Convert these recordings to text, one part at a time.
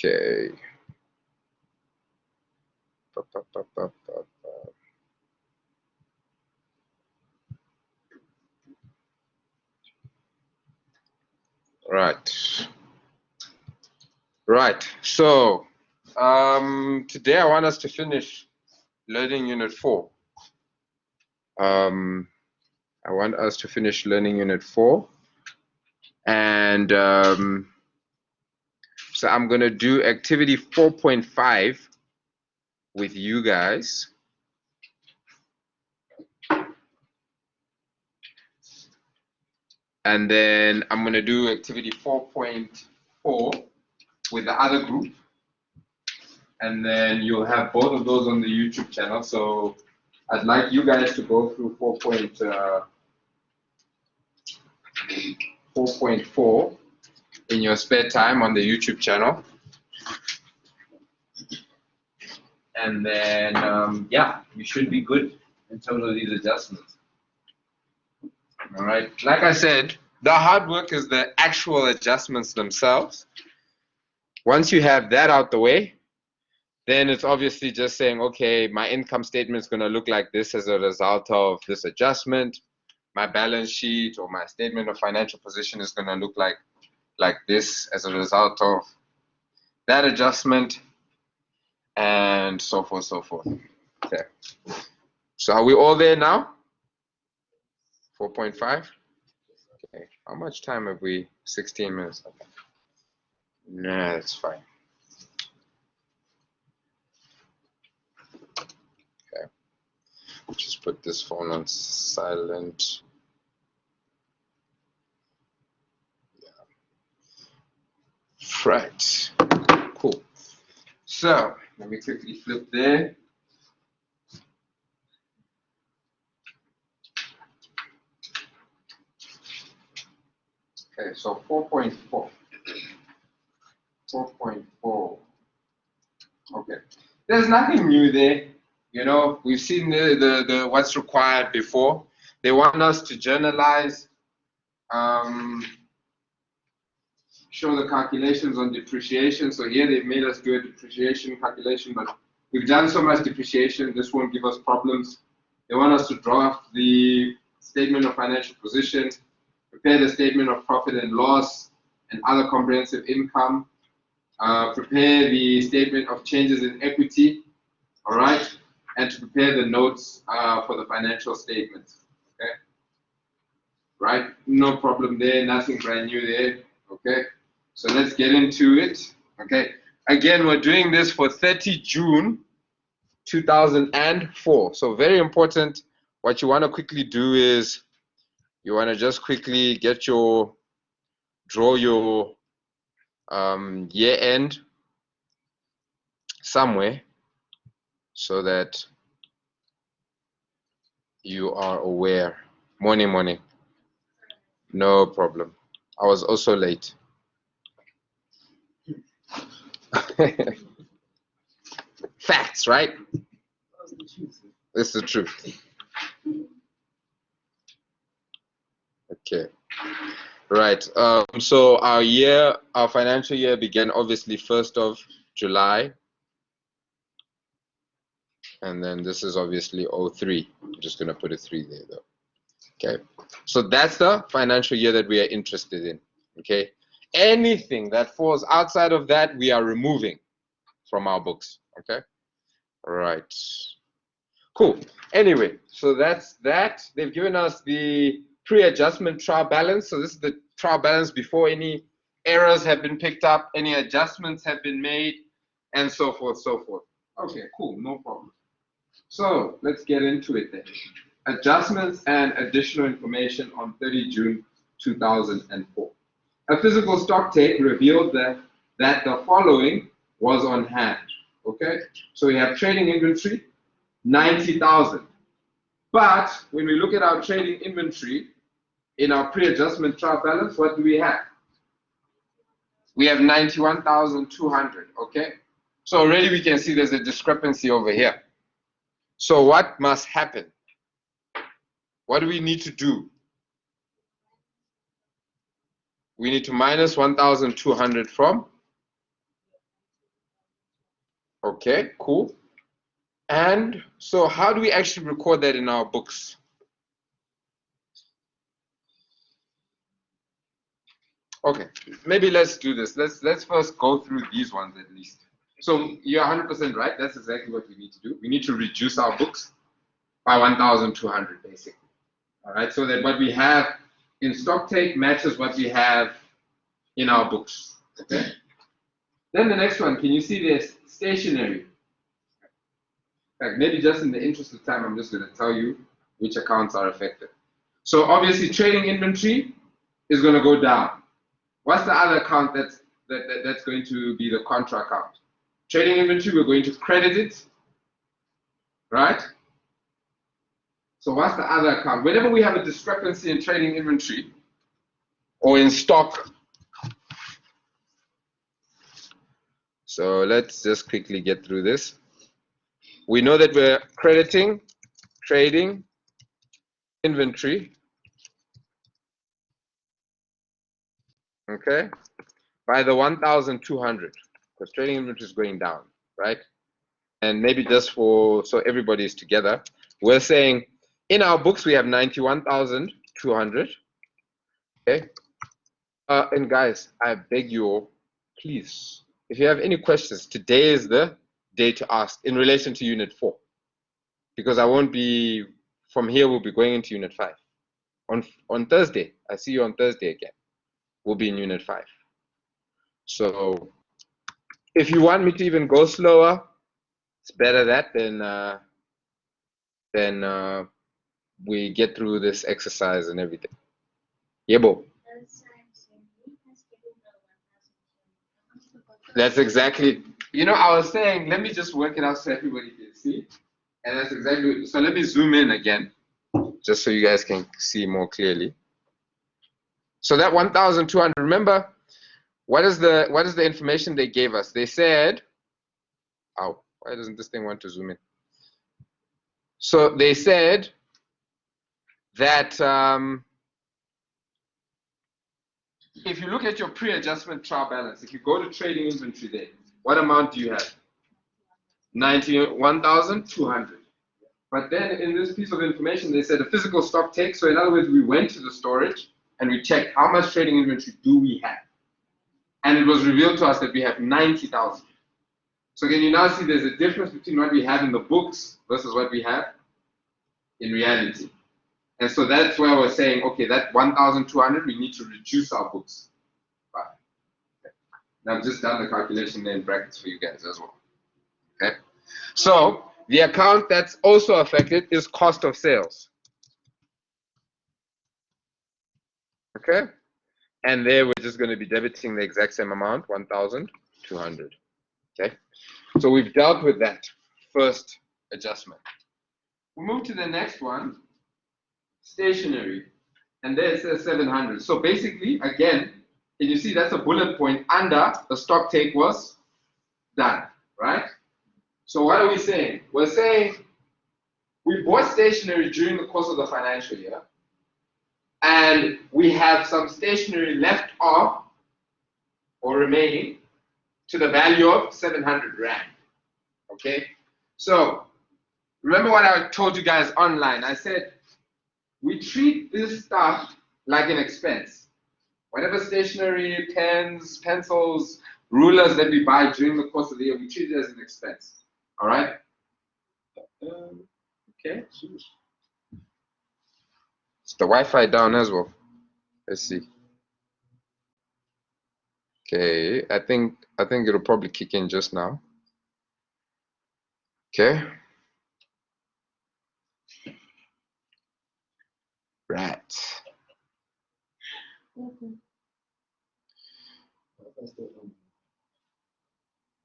Okay. Right. So today I want us to finish learning unit 4. I want us to finish learning unit 4, and so I'm going to do activity 4.5 with you guys. And then I'm going to do activity 4.4 with the other group. And then you'll have both of those on the YouTube channel. So I'd like you guys to go through 4.4 in your spare time on the YouTube channel. And then, yeah, you should be good in terms of these adjustments. All right, like I said, the hard work is the actual adjustments themselves. Once you have that out the way, then it's obviously just saying, okay, my income statement is going to look like this as a result of this adjustment. My balance sheet or my statement of financial position is going to look like this as a result of that adjustment, and so forth, so forth. Okay. So are we all there now? 4.5? Okay. How much time have we? 16 minutes. Okay. Nah, that's fine. Okay. Just put this phone on silent. Yeah. Right. Cool. So let me quickly flip there. Okay, so 4.4. 4.4. Okay. There's nothing new there. You know, we've seen the what's required before. They want us to journalize, show the calculations on depreciation. So here they've made us do a depreciation calculation, but we've done so much depreciation, this won't give us problems. They want us to draft the statement of financial position, prepare the statement of profit and loss and other comprehensive income, prepare the statement of changes in equity, all right, and to prepare the notes for the financial statements. Okay, right? No problem there, nothing brand new there. Okay, so let's get into it. Okay, again, we're doing this for 30 June 2004. So very important. What you want to quickly do is you want to just quickly get your draw your year end somewhere so that you are aware. Morning. No problem. I was also late. Facts, right? It's the truth. Okay. Right. So our financial year began obviously 1st of July. And then this is obviously 03. I'm just going to put a 3 there though. Okay. So that's the financial year that we are interested in. Okay. Anything that falls outside of that, we are removing from our books. Okay. All right. Cool. Anyway, so that's that. They've given us the pre-adjustment trial balance. So this is the trial balance before any errors have been picked up, any adjustments have been made, and so forth, so forth. Okay, cool, no problem. So let's get into it then. Adjustments and additional information on 30 June 2004. A physical stock take revealed that the following was on hand. Okay, so we have trading inventory, 90,000. But when we look at our trading inventory in our pre-adjustment trial balance, what do we have? We have 91,200. Okay, so already we can see there's a discrepancy over here. So what must happen? What do we need to do? We need to minus 1,200 from Okay, cool. And so how do we actually record that in our books? Okay, maybe let's do this. Let's first go through these ones at least. So you're 100% right. That's exactly what we need to do. We need to reduce our books by 1,200 basically. All right, so that what we have in stock take matches what we have in our books. Okay. Then the next one, can you see this stationery? Like maybe just in the interest of time, I'm just going to tell you which accounts are affected. So obviously trading inventory is going to go down. What's the other account that's going to be the contra account? Trading inventory, we're going to credit it, right? So what's the other account? Whenever we have a discrepancy in trading inventory or in stock, so let's just quickly get through this. We know that we're crediting trading inventory, okay, by the 1,200 because trading inventory is going down, right? And maybe just so everybody is together, we're saying in our books we have 91,200, okay? And guys, I beg you all, please, if you have any questions, today is the day to ask in relation to Unit 4. Because I won't be, from here we'll be going into Unit 5. On Thursday, I see you on Thursday again. We'll be in Unit 5. So if you want me to even go slower, it's better that than we get through this exercise and everything. Yebo. That's exactly, I was saying, let me just work it out so everybody can see. And that's exactly, so let me zoom in again, just so you guys can see more clearly. So that 1,200, remember, what is the information they gave us? They said, oh, why doesn't this thing want to zoom in? So they said that if you look at your pre-adjustment trial balance, if you go to trading inventory there, what amount do you have? 91,200. But then in this piece of information, they said a physical stock take. So in other words, we went to the storage and we checked how much trading inventory do we have. And it was revealed to us that we have 90,000. So can you now see there's a difference between what we have in the books versus what we have in reality. And so that's why we're saying, okay, that 1,200, we need to reduce our books by. Okay. And I've just done the calculation there in brackets for you guys as well. Okay. So the account that's also affected is cost of sales. Okay. And there we're just going to be debiting the exact same amount, 1,200. Okay. So we've dealt with that first adjustment. We move to the next one, stationery. And there it says 700. So basically, again, can you see that's a bullet point under the stock take was done, right? So what are we saying? We're saying we bought stationery during the course of the financial year, and we have some stationery left off or remaining to the value of 700 Rand. Okay? So remember what I told you guys online. I said we treat this stuff like an expense. Whatever stationery, pens, pencils, rulers that we buy during the course of the year, we treat it as an expense. All right? Okay. Is the Wi-Fi down as well? Let's see. Okay, I think it'll probably kick in just now. Okay. Right.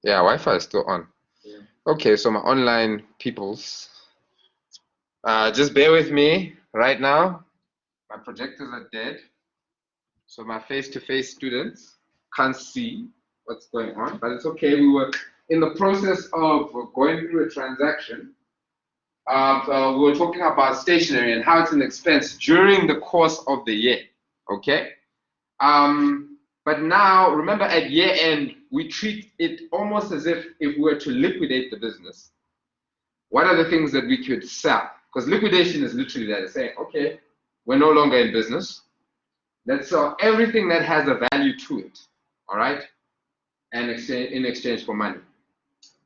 Yeah, Wi-Fi is still on. Yeah. Okay, so my online peoples, just bear with me right now. My projectors are dead, so my face-to-face students can't see what's going on, but it's okay. We were in the process of going through a transaction. We were talking about stationery and how it's an expense during the course of the year, okay? But now, remember at year end, we treat it almost as if we were to liquidate the business, what are the things that we could sell? Because liquidation is literally that, it's saying, okay, we're no longer in business. Let's sell everything that has a value to it, all right, and in exchange for money.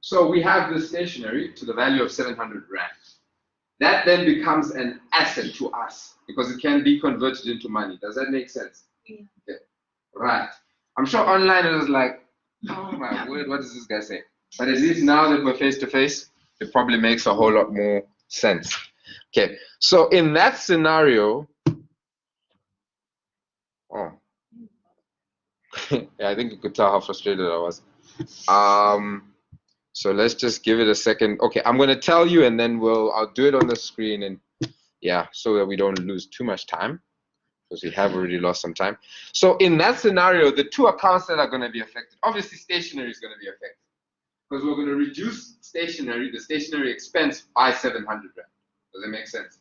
So we have this stationery to the value of 700 Rand. That then becomes an asset to us because it can be converted into money. Does that make sense? Yeah. Okay. Right. I'm sure online it was like, oh my word, what does this guy say? But at least now that we're face to face, it probably makes a whole lot more sense. Okay. So in that scenario, oh, yeah, I think you could tell how frustrated I was. So let's just give it a second. Okay, I'm gonna tell you, and then I'll do it on the screen, and yeah, so that we don't lose too much time, because we have already lost some time. So in that scenario, the two accounts that are gonna be affected, obviously stationery is gonna be affected, because we're gonna reduce the stationery expense by 700 Rand. Does that make sense?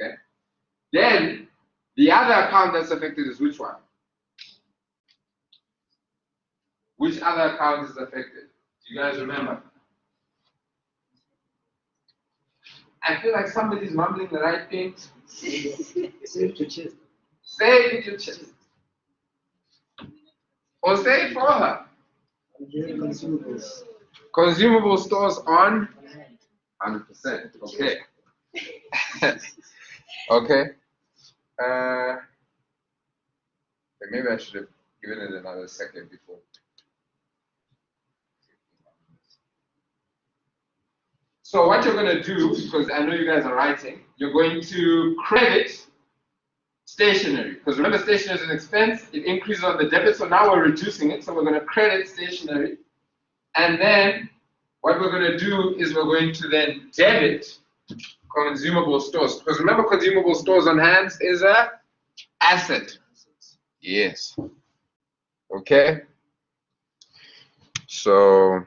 Okay. Then the other account that's affected is which one? Which other account is affected? Do you guys remember? I feel like somebody's mumbling the right thing. Say it to chest. Say it with your chest. Or say it for her. Consumable stores on 100%. Okay. Okay. Maybe I should have given it another second before. So what you're going to do, because I know you guys are writing, you're going to credit stationery. Because remember, stationery is an expense. It increases on the debit. So now we're reducing it. So we're going to credit stationery. And then what we're going to do is we're going to then debit consumable stores. Because remember, consumable stores on hands is an asset. Yes. Okay. So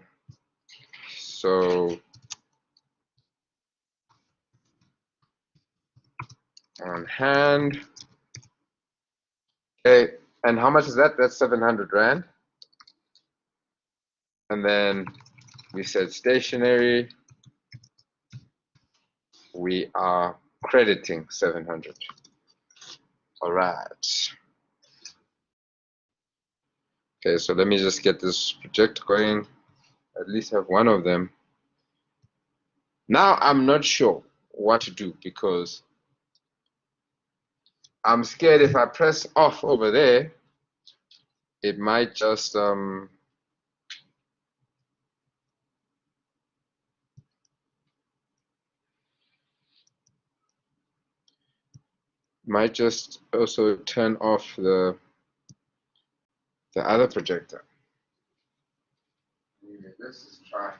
on hand. Okay, and how much is that? That's 700 Rand. And then we said stationery. We are crediting 700. All right. Okay, so let me just get this project going. At least have one of them. Now I'm not sure what to do because I'm scared if I press off over there, it might just also turn off the other projector. Let's just try.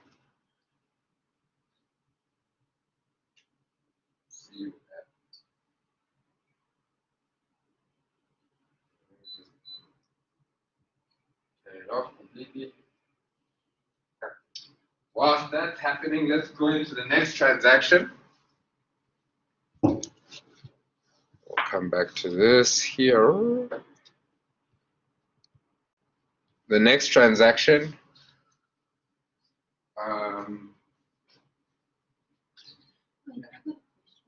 See what happens. Turn it off completely. Whilst that's happening, let's go into the next transaction. We'll come back to this here. The next transaction.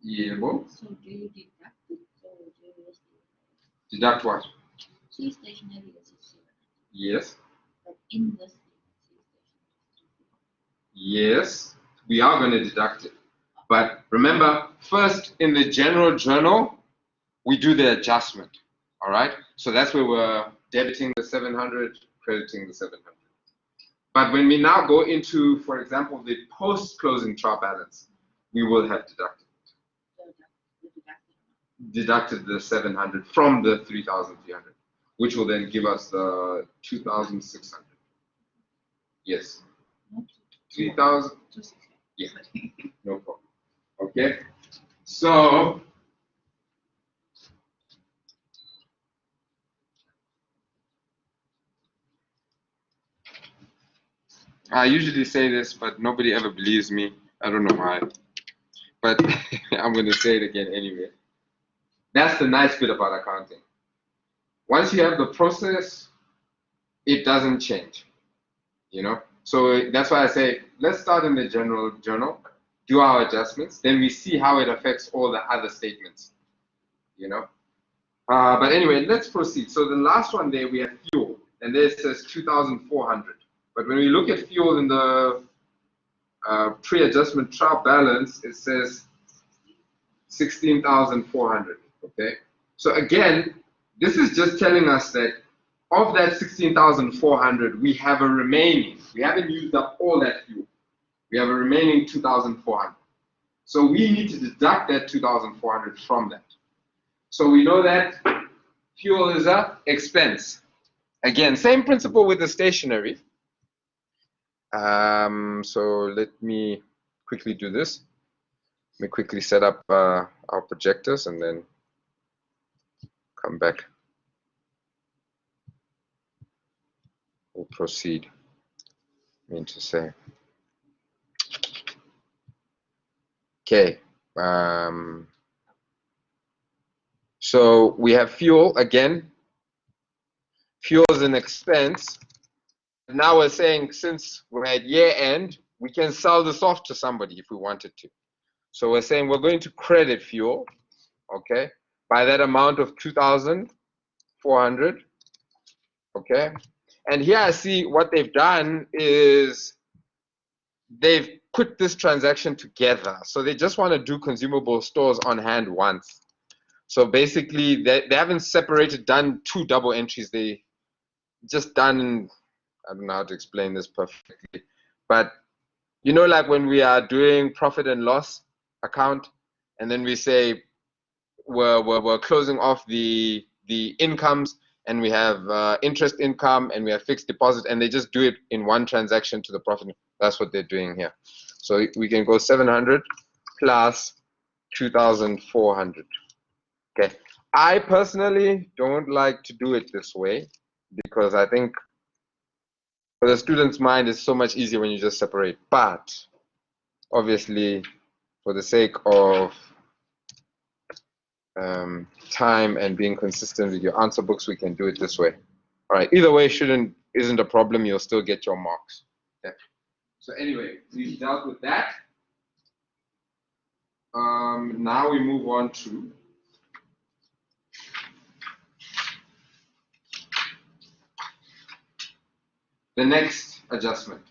Yeah, so do you deduct it or do you deduct what? So stationery is yes. But in this yes, we are going to deduct it. But remember, first in the general journal, we do the adjustment. All right? So that's where we're debiting the 700, crediting the 700. But when we now go into, for example, the post-closing trial balance, we will have deducted the 700 from the 3,300, which will then give us the 2,600. Yes. 3,000. Yeah. No problem. Okay. So I usually say this, but nobody ever believes me. I don't know why. But I'm going to say it again anyway. That's the nice bit about accounting. Once you have the process, it doesn't change. you know. So that's why I say, let's start in the general journal, do our adjustments, then we see how it affects all the other statements, you know. But anyway, let's proceed. So the last one there, we have fuel, and there it says 2,400. But when we look at fuel in the pre-adjustment trial balance, it says 16,400. Okay. So again, this is just telling us that of that 16,400, we have a remaining. We haven't used up all that fuel. We have a remaining 2,400. So we need to deduct that 2,400 from that. So we know that fuel is a expense. Again, same principle with the stationery. So let me quickly do this. Let me quickly set up our projectors and then come back. We'll proceed. I mean to say. Okay. So we have fuel again. Fuel is an expense. Now we're saying since we're at year end, we can sell this off to somebody if we wanted to. So we're saying we're going to credit fuel, okay, by that amount of 2,400, okay. And here I see what they've done is they've put this transaction together. So they just want to do consumable stores on hand once. So basically, they haven't separated, done two double entries. They just done, I don't know how to explain this perfectly, but you know, like when we are doing profit and loss account, and then we say we're closing off the incomes, and we have interest income, and we have fixed deposit, and they just do it in one transaction to the profit. That's what they're doing here. So we can go 700 plus 2,400. Okay. I personally don't like to do it this way because I think for the student's mind it's so much easier when you just separate. But obviously, for the sake of time and being consistent with your answer books, we can do it this way. All right. Either way isn't a problem. You'll still get your marks. Okay. So anyway, we've dealt with that. Now we move on to the next adjustment.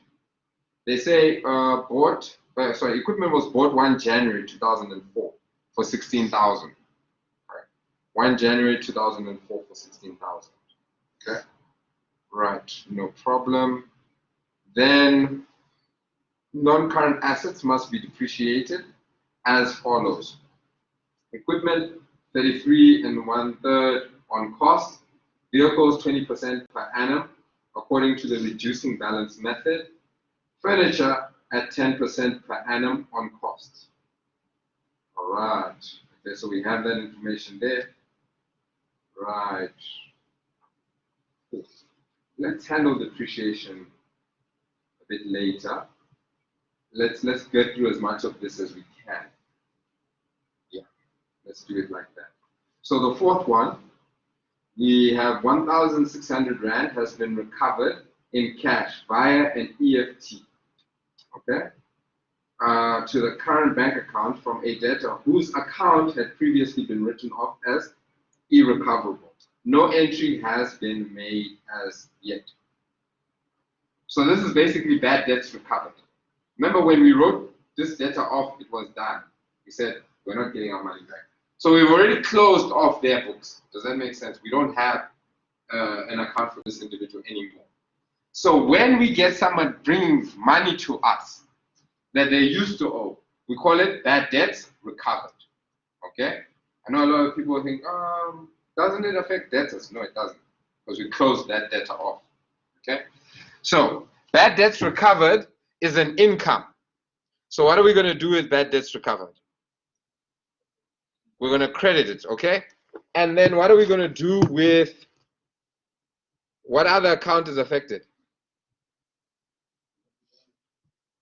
They say equipment was bought 1 January 2004 for 16,000. Right. 1 January 2004 for 16,000. Okay. Right. No problem. Then non-current assets must be depreciated as follows. Equipment 33 1/3 on cost. Vehicles 20% per annum according to the reducing balance method. Furniture at 10% per annum on cost. All right. Okay, so we have that information there. Right. Let's handle depreciation a bit later. Let's get through as much of this as we can. Yeah, let's do it like that. So the fourth one, we have 1,600 Rand has been recovered in cash via an EFT. Okay, to the current bank account from a debtor whose account had previously been written off as irrecoverable. No entry has been made as yet. So this is basically bad debts recovered. Remember when we wrote this debtor off, it was done. We said, we're not getting our money back. So we've already closed off their books. Does that make sense? We don't have an account for this individual anymore. So when we get someone bringing money to us that they used to owe, we call it bad debts recovered. Okay? I know a lot of people think, doesn't it affect debtors? No, it doesn't, because we closed that debtor off. Okay? So bad debts recovered is an income. So what are we going to do with bad debts recovered? We're going to credit it, okay? And then what are we going to do with what other account is affected?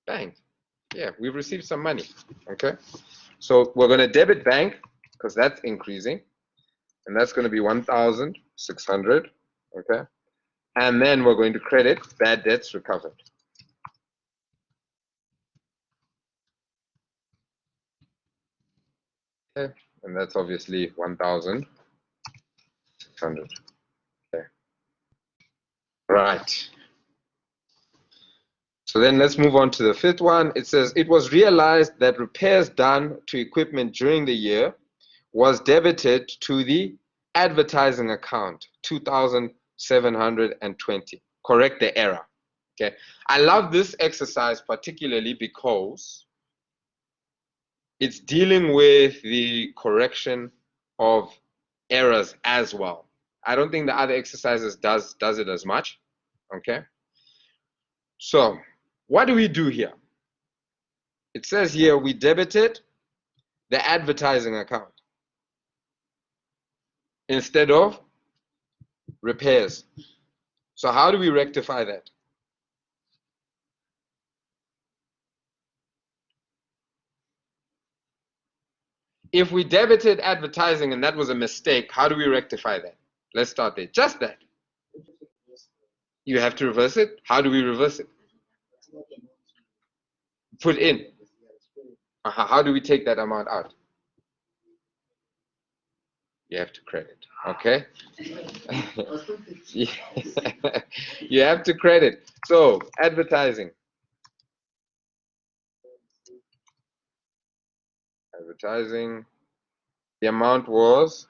Bank. Yeah, we've received some money, okay? So we're going to debit bank because that's increasing, and that's going to be 1,600, okay? And then we're going to credit bad debts recovered. Okay, and that's obviously 1,600. Okay, right. So then let's move on to the fifth one. It says it was realized that repairs done to equipment during the year was debited to the advertising account 2,720. Correct the error. Okay, I love this exercise particularly because it's dealing with the correction of errors as well. I don't think the other exercises does it as much. Okay, so what do we do here? It says here we debited the advertising account instead of repairs. So how do we rectify that? If we debited advertising and that was a mistake, how do we rectify that? Let's start there. Just that. You have to reverse it. How do we reverse it? Put in. How do we take that amount out? You have to credit. Okay? You have to credit. So, advertising. Advertising. The amount was,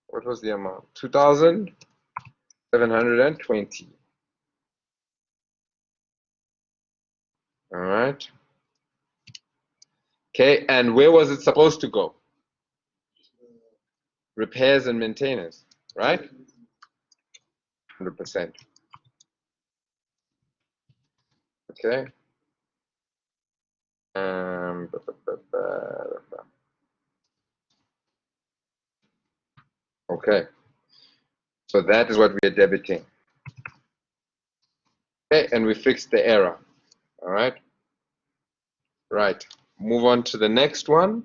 what was the amount? 2,720. All right. Okay, and where was it supposed to go? Repairs and maintenance, right? 100%. Okay. Okay. So that is what we are debiting. Okay, and we fixed the error. All right. Right. Move on to the next one.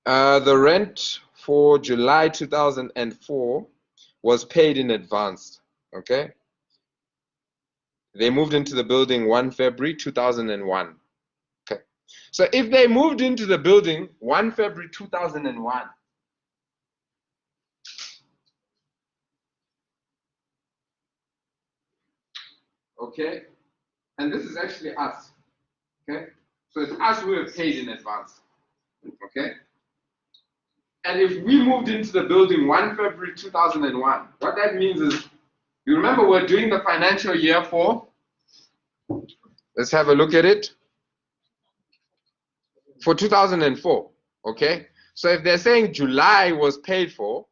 The rent for July 2004 was paid in advance. Okay. They moved into the building 1 February 2001. Okay. So if they moved into the building 1 February 2001, okay, and this is actually us. Okay. So it's us who have paid in advance. Okay. And if we moved into the building 1 February 2001, what that means is, you remember we're doing the financial year for, let's have a look at it, for 2004, okay? So if they're saying July was paid for,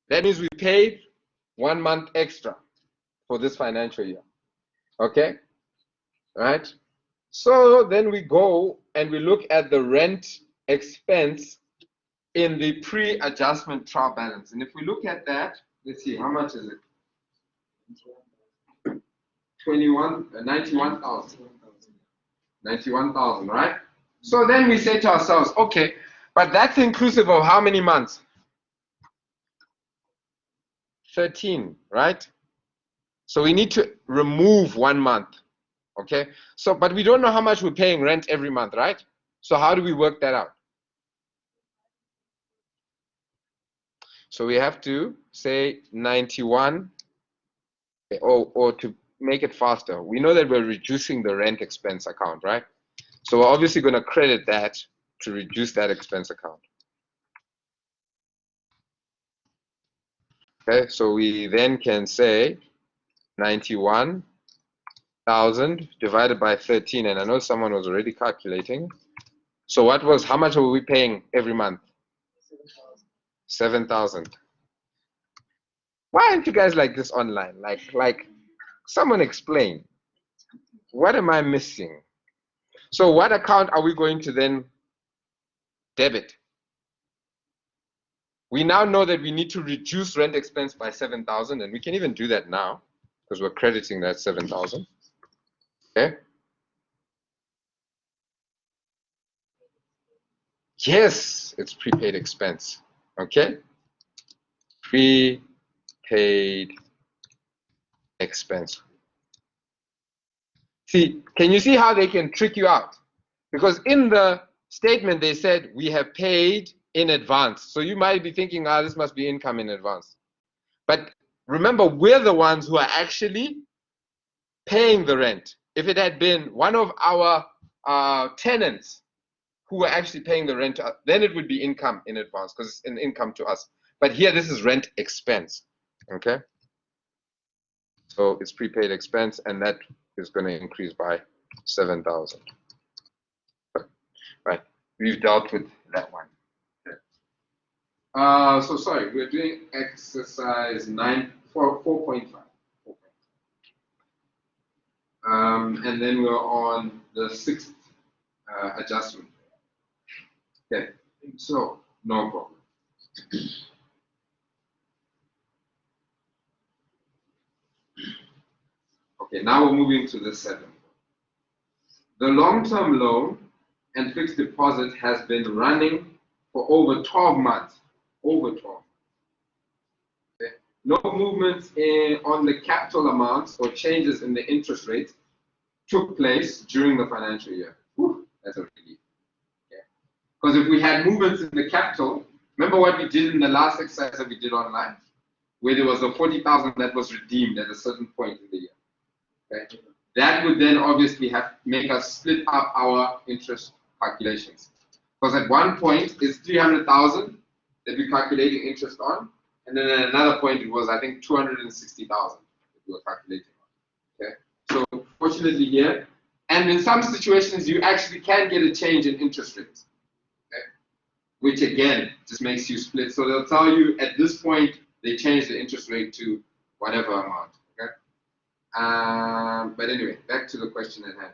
that means we paid 1 month extra for this financial year, okay? Right? So then we go and we look at the rent expense in the pre-adjustment trial balance. And if we look at that, let's see, how much is it? 91,000. 91,000, right? So then we say to ourselves, okay, but that's inclusive of how many months? 13, right? So we need to remove 1 month, okay? So, but we don't know how much we're paying rent every month, right? So how do we work that out? So we have to say 91, or to make it faster, we know that we're reducing the rent expense account, right? So we're obviously going to credit that to reduce that expense account. Okay, so we then can say 91,000 divided by 13, and I know someone was already calculating. So how much were we paying every month? 7,000. Why aren't you guys like this online? Like someone explain. What am I missing? So what account are we going to then debit? We now know that we need to reduce rent expense by 7,000, and we can even do that now because we're crediting that 7,000. Okay. Yes, it's prepaid expense. Okay. Prepaid expense. See, can you see how they can trick you out? Because in the statement, they said we have paid in advance. So you might be thinking, ah, this must be income in advance. But remember, we're the ones who are actually paying the rent. If it had been one of our tenants who were actually paying the rent, then it would be income in advance because it's an income to us. But here, this is rent expense. Okay. So it's prepaid expense, and that is going to increase by 7,000. Right. We've dealt with that one. Okay. So sorry, we're doing exercise 4.5. And then we're on the sixth adjustment. Okay, so no problem. Okay, now we're moving to the seventh. The long-term loan and fixed deposit has been running for over 12 months. Over 12. Okay. No movements on the capital amounts or changes in the interest rates took place during the financial year. Whew, that's a relief. Because if we had movements in the capital, remember what we did in the last exercise that we did online, where there was a 40,000 that was redeemed at a certain point in the year. Okay? That would then obviously make us split up our interest calculations. Because at one point it's 300,000 that we're calculating interest on, and then at another point it was, I think, 260,000 that we were calculating on. Okay? So fortunately here, and in some situations you actually can get a change in interest rates, okay? Which again just makes you split. So they'll tell you at this point they change the interest rate to whatever amount. Okay. But anyway, back to the question at hand.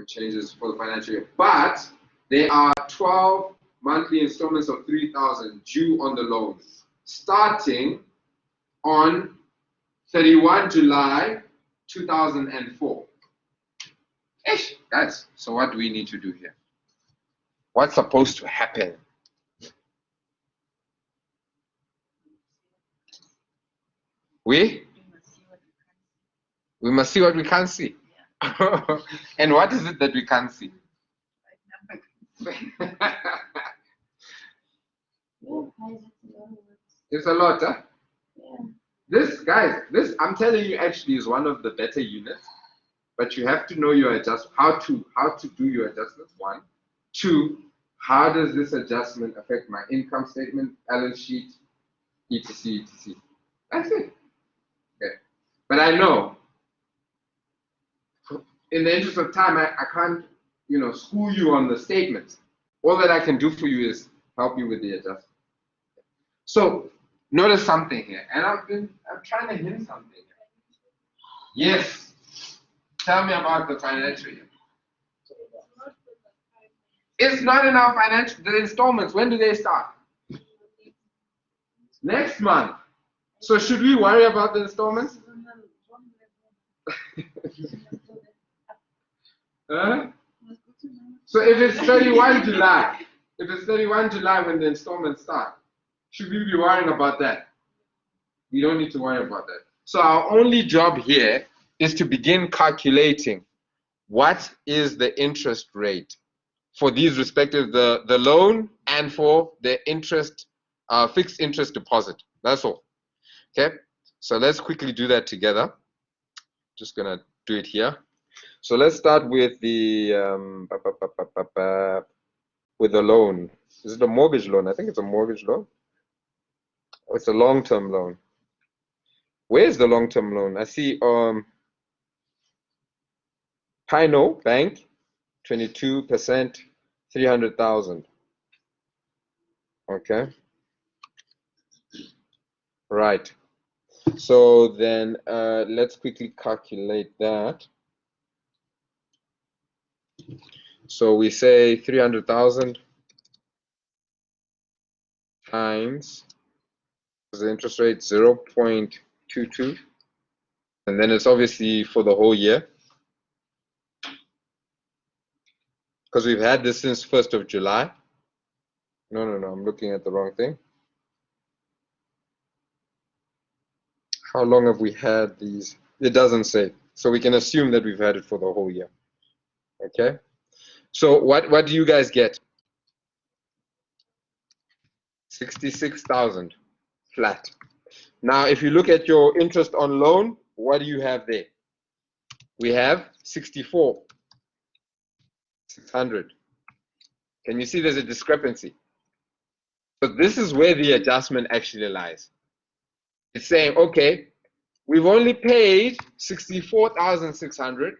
Changes for the financial year, but there are 12 monthly installments of 3,000 due on the loan, starting on 31 July 2004. Ish, guys, so what do we need to do here? What's supposed to happen? We must see what we can't see. Yeah. And what is it that we can't see? It's a lot, huh? Yeah. This, guys, this I'm telling you actually is one of the better units, but you have to know your adjustment, how to do your adjustments. 1, 2, how does this adjustment affect my income statement, balance sheet, etc., etc. That's it. Okay. But I know, in the interest of time, I can't, school you on the statements. All that I can do for you is help you with the adjustment. So notice something here, and I'm trying to hint something here. Yes. Tell me about the financial year. It's not in our financial, the installments, when do they start? Next month. So should we worry about the installments? So if it's 31 July, when the installments start, should we be worrying about that? We don't need to worry about that. So our only job here is to begin calculating what is the interest rate for these respective, the loan and for the interest, fixed interest deposit. That's all. Okay, so let's quickly do that together. Just gonna do it here. So let's start with the loan. Is it a mortgage loan? I think it's a mortgage loan. Oh, it's a long-term loan. Where's the long-term loan? I see Pino Bank, 22%, 300,000. Okay. Right. So then let's quickly calculate that. So we say 300,000 times the interest rate 0.22, and then it's obviously for the whole year, because we've had this since 1st of July. No, I'm looking at the wrong thing. How long have we had these? It doesn't say. So we can assume that we've had it for the whole year. Okay. So what do you guys get? 66,000 flat. Now, if you look at your interest on loan, what do you have there? We have 64,600. Can you see there's a discrepancy? So this is where the adjustment actually lies. It's saying, okay, we've only paid 64,600,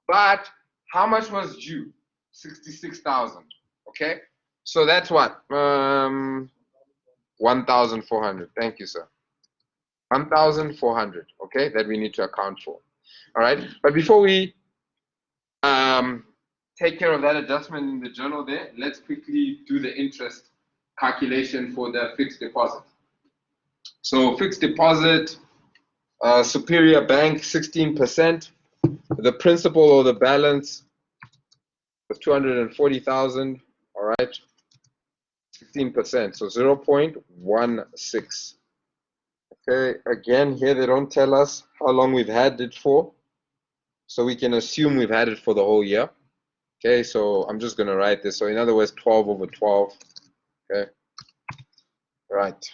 but how much was due? 66,000. Okay, so that's what 1,400. Thank you, sir. 1,400. Okay, that we need to account for. All right, but before we take care of that adjustment in the journal there, let's quickly do the interest calculation for the fixed deposit. So fixed deposit, Superior Bank 16%. The principal or the balance was 240,000. All right, 16%, so 0.16. Okay, again here they don't tell us how long we've had it for, so we can assume we've had it for the whole year. Okay, so I'm just going to write this. So in other words, 12 over 12. Okay, right.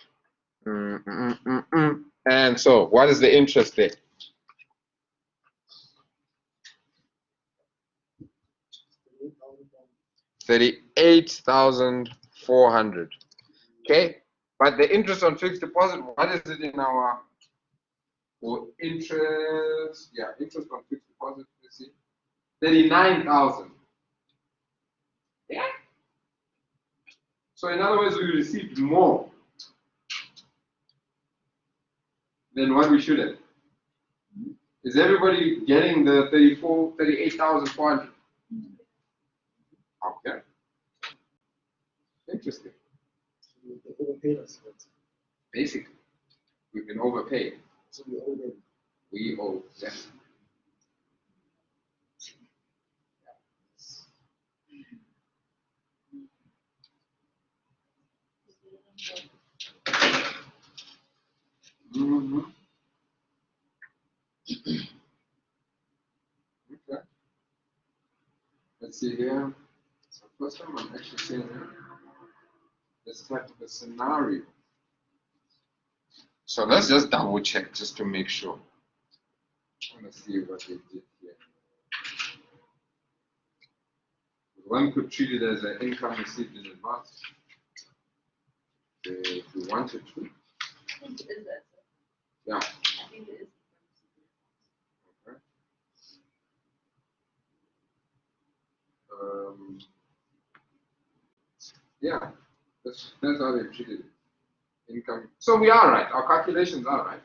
And so what is the interest there? $38,400. Okay, but the interest on fixed deposit, what is it in our interest? Yeah, interest on fixed deposit. Let's see, 39,000. Yeah. So in other words, we received more than what we should have. Is everybody getting the 38,400? Okay. Interesting. Basically, we've been overpaid. So we owe them. We owe them. Okay. Let's see here. So first time I'm actually seeing here this type of a scenario. So let's just double check just to make sure. I want to see what they did here. One could treat it as an income received in advance. If we wanted to. I think it is that. Yeah. I think it is. Okay. Yeah, that's how they treated it. Income. So we are right. Our calculations are right.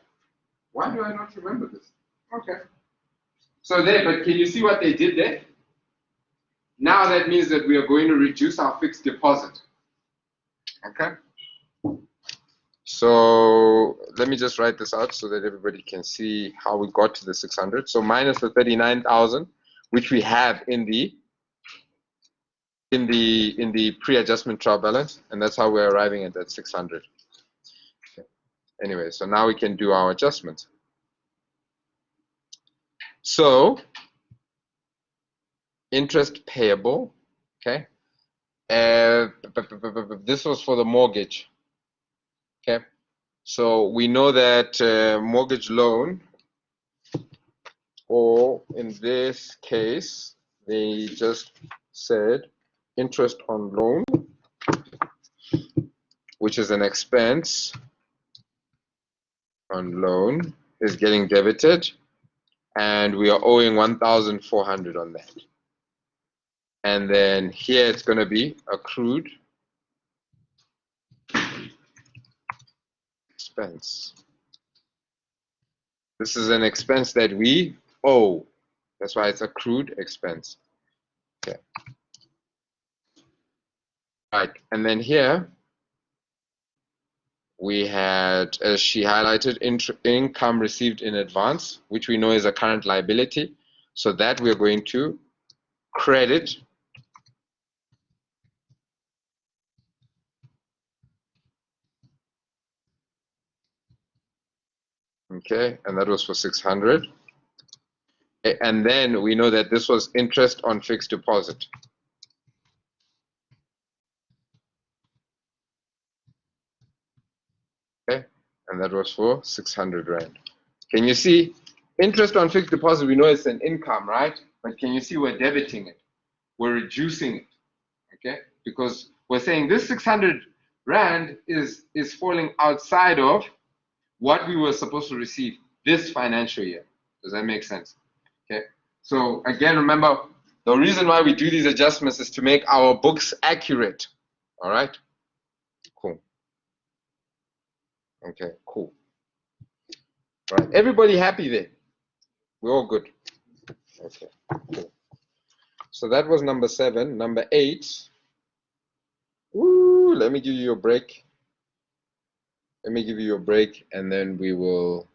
Why do I not remember this? Okay. So there, but can you see what they did there? Now that means that we are going to reduce our fixed deposit. Okay. So let me just write this out so that everybody can see how we got to the 600. So minus the 39,000, which we have in the pre-adjustment trial balance, and that's how we're arriving at that 600. Okay. Anyway, so now we can do our adjustments. So interest payable, okay. This was for the mortgage, okay. So we know that mortgage loan, or in this case, they just said interest on loan, which is an expense on loan, is getting debited, and we are owing 1,400 on that. And then here it's going to be accrued expense. This is an expense that we owe. That's why it's accrued expense. Okay. Right, and then here we had, as she highlighted, income received in advance, which we know is a current liability. So that we're going to credit okay, and that was for 600. Okay, and then we know that this was interest on fixed deposit. Okay, and that was for 600 Rand. Can you see interest on fixed deposit? We know it's an income, right? But can you see we're debiting it? We're reducing it, okay? Because we're saying this 600 Rand is falling outside of what we were supposed to receive this financial year. Does that make sense? Okay. So again, remember, the reason why we do these adjustments is to make our books accurate. All right? Cool. Okay, cool. All right. Everybody happy there? We're all good. Okay, cool. So that was number 7. Number 8. Woo, let me give you a break. Let me give you a break, and then we will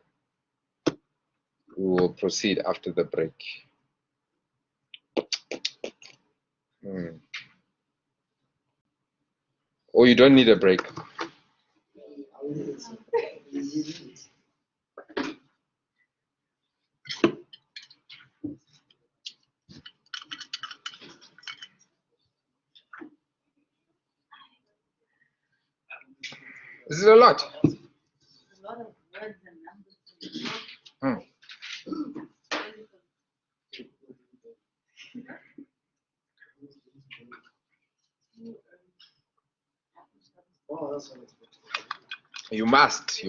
proceed after the break. Oh, you don't need a break. This is a lot. A lot of words and numbers. You must.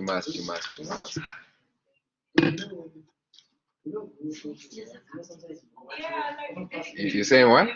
You're saying what?